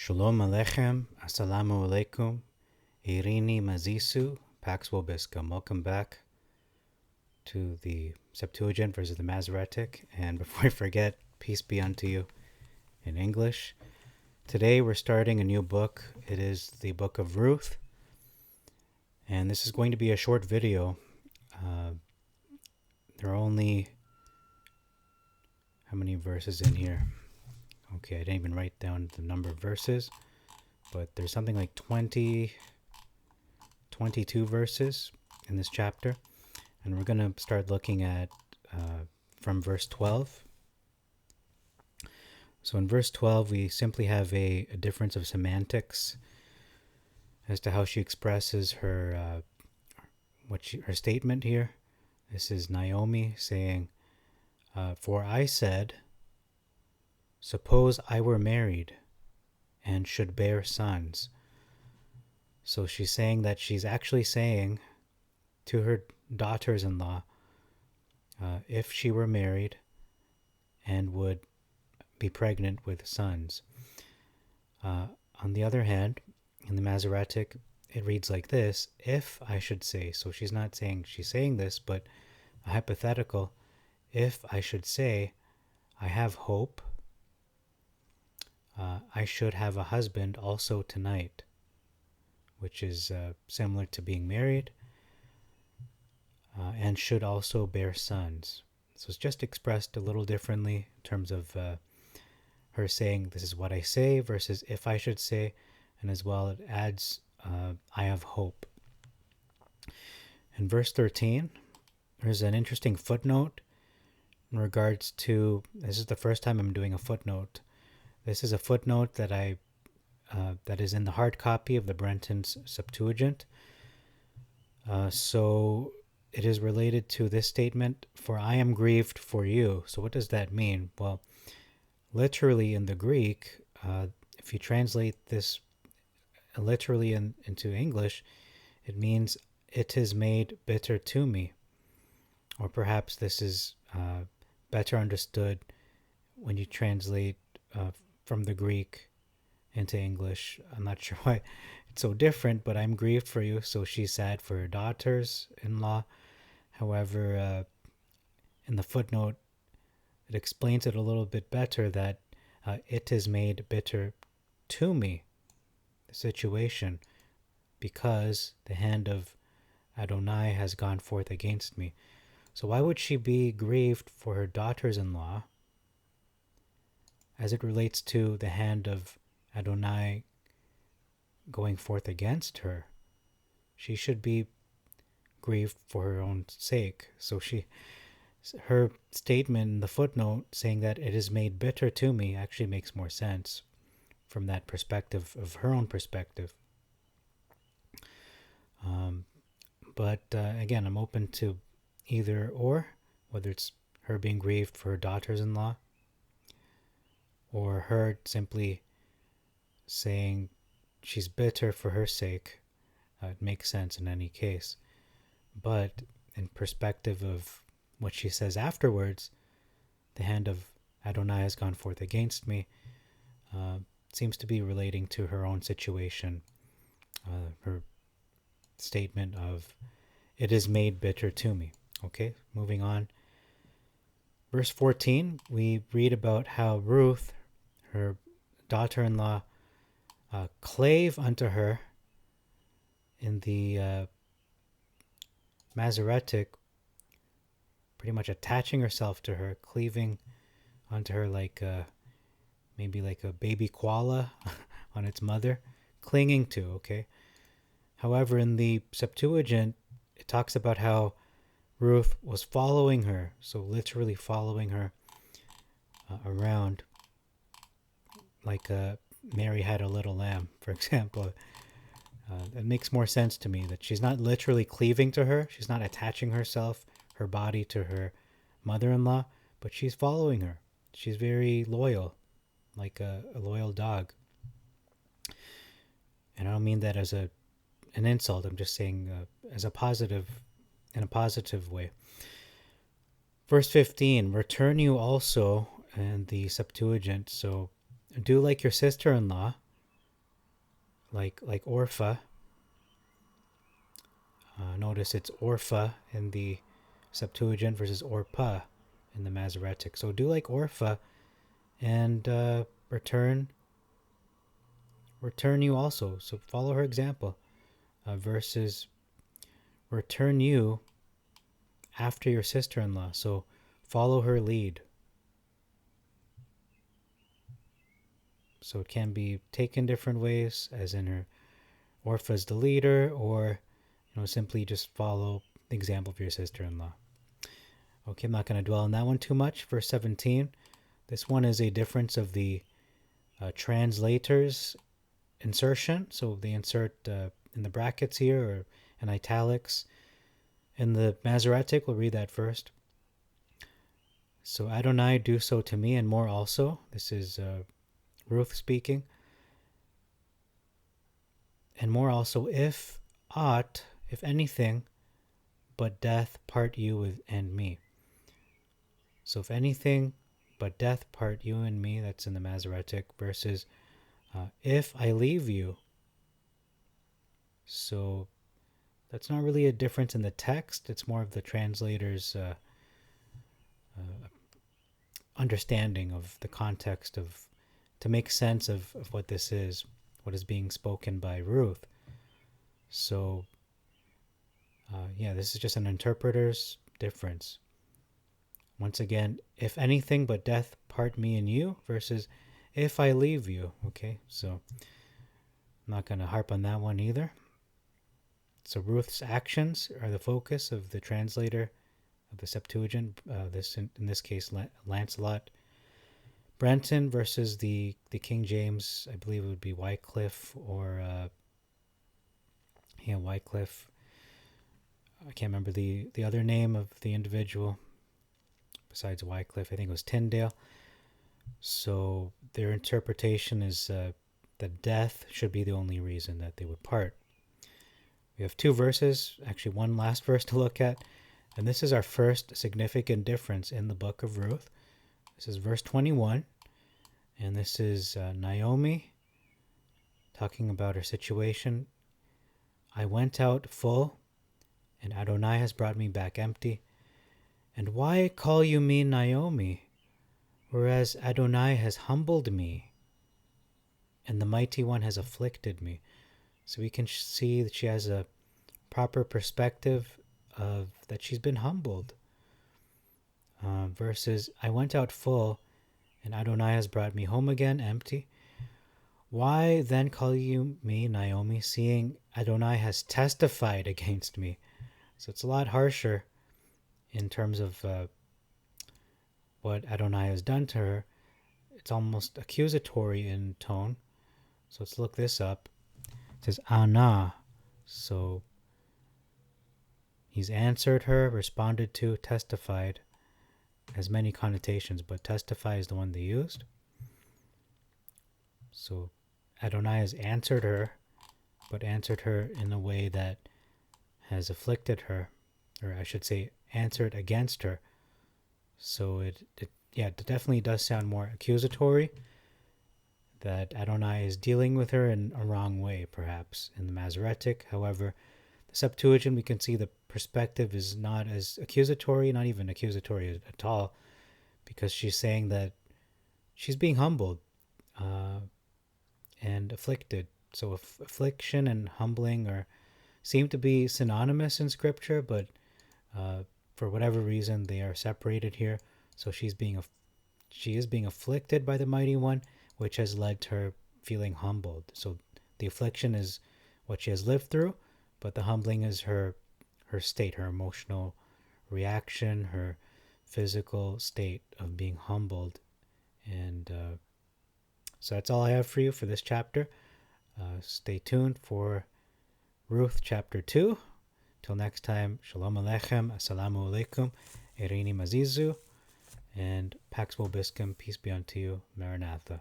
Shalom Aleichem, Assalamu Alaikum, Irini Mazisu, Pax Vobiscum. Welcome back to the Septuagint versus the Masoretic. And before I forget, peace be unto you in English. Today we're starting a new book. It is the book of Ruth. And this is going to be a short video. There are only, how many verses in here? Okay, I didn't even write down the number of verses, but there's something like 22 verses in this chapter. And we're going to start looking at from verse 12. So in verse 12, we simply have a difference of semantics as to how she expresses her her statement here. This is Naomi saying, "For I said, suppose I were married and should bear sons." So she's saying that she's actually saying to her daughters-in-law, if she were married and would be pregnant with sons. On the other hand, in the Masoretic, it reads like this: if I should say. So she's not saying she's saying this, but a hypothetical. If I should say, I have hope, I should have a husband also tonight, which is similar to being married, and should also bear sons. So it's just expressed a little differently in terms of her saying, this is what I say, versus if I should say, and as well it adds, I have hope. In verse 13, there's an interesting footnote in regards to, this is the first time I'm doing a footnote. This is a footnote that that is in the hard copy of the Brenton's Septuagint. So it is related to this statement, for I am grieved for you. So what does that mean? Well, literally in the Greek, if you translate this literally into English, it means it is made bitter to me. Or perhaps this is better understood when you translate from the Greek into English. I'm not sure why it's so different, but I'm grieved for you. So she's sad for her daughters-in-law. However, in the footnote, it explains it a little bit better that it is made bitter to me, the situation, because the hand of Adonai has gone forth against me. So why would she be grieved for her daughters-in-law as it relates to the hand of Adonai going forth against her? She should be grieved for her own sake. So her statement in the footnote saying that it is made bitter to me actually makes more sense from that perspective, of her own perspective. But again, I'm open to either or, whether it's her being grieved for her daughters-in-law or her simply saying she's bitter for her sake. It makes sense in any case. But in perspective of what she says afterwards, the hand of Adonai has gone forth against me, seems to be relating to her own situation. Her statement of, it is made bitter to me. Okay, moving on. Verse 14, we read about how Ruth, her daughter-in-law, clave unto her. In the Masoretic, pretty much attaching herself to her, cleaving onto her like maybe like a baby koala on its mother, clinging to, okay? However, in the Septuagint, it talks about how Ruth was following her, so literally following her around, like Mary had a little lamb, for example. That makes more sense to me, that she's not literally cleaving to her, she's not attaching herself, her body to her mother-in-law, but she's following her. She's very loyal, like a loyal dog. And I don't mean that as an insult, I'm just saying as a positive, in a positive way. Verse 15, return you also, in the Septuagint, so do like your sister-in-law, like Orpha. Notice it's Orpha in the Septuagint versus Orpa in the Masoretic. So do like Orpha and return you also. So follow her example versus return you after your sister-in-law. So follow her lead. So it can be taken different ways, as in her Orpha's the leader, or simply just follow the example of your sister-in-law. Okay, I'm not going to dwell on that one too much. Verse 17. This one is a difference of the translator's insertion. So they insert in the brackets here or in italics. In the Masoretic, we'll read that first. So Adonai do so to me and more also. This is Ruth speaking. And more also, if aught, if anything, but death part you with and me. So if anything but death part you and me, that's in the Masoretic, versus if I leave you. So that's not really a difference in the text. It's more of the translator's understanding of the context of, to make sense of what this is, what is being spoken by Ruth. So this is just an interpreter's difference. Once again, if anything but death part me and you versus if I leave you. Okay, so I'm not going to harp on that one either. So Ruth's actions are the focus of the translator of the Septuagint, in this case Lancelot. Brenton versus the King James, I believe it would be Wycliffe or Wycliffe. I can't remember the other name of the individual besides Wycliffe. I think it was Tyndale. So their interpretation is that death should be the only reason that they would part. We have two verses, actually one last verse to look at, and this is our first significant difference in the book of Ruth. This is verse 21, and this is Naomi talking about her situation. I went out full, and Adonai has brought me back empty. And why call you me Naomi, whereas Adonai has humbled me, and the Mighty One has afflicted me? So we can see that she has a proper perspective of that she's been humbled. Versus, I went out full, and Adonai has brought me home again empty. Why then call you me Naomi, seeing Adonai has testified against me? So it's a lot harsher in terms of what Adonai has done to her. It's almost accusatory in tone. So let's look this up. It says Anna. So he's answered her, responded to, testified. Has many connotations, but testify is the one they used. So Adonai has answered her, but answered her in a way that has afflicted her, or I should say answered against her. So it definitely does sound more accusatory, that Adonai is dealing with her in a wrong way, perhaps, in the Masoretic. However, the Septuagint, we can see the perspective is not as accusatory, not even accusatory at all, because she's saying that she's being humbled and afflicted. So affliction and humbling seem to be synonymous in Scripture, but for whatever reason they are separated here. So she is being afflicted by the Mighty One, which has led to her feeling humbled. So the affliction is what she has lived through, but the humbling is her state, her emotional reaction, her physical state of being humbled. And so that's all I have for you for this chapter. Stay tuned for Ruth chapter 2. Till next time, Shalom Aleichem, Assalamu Alaikum, Irini Mazizu, and Pax Vobiscum, peace be unto you, Maranatha.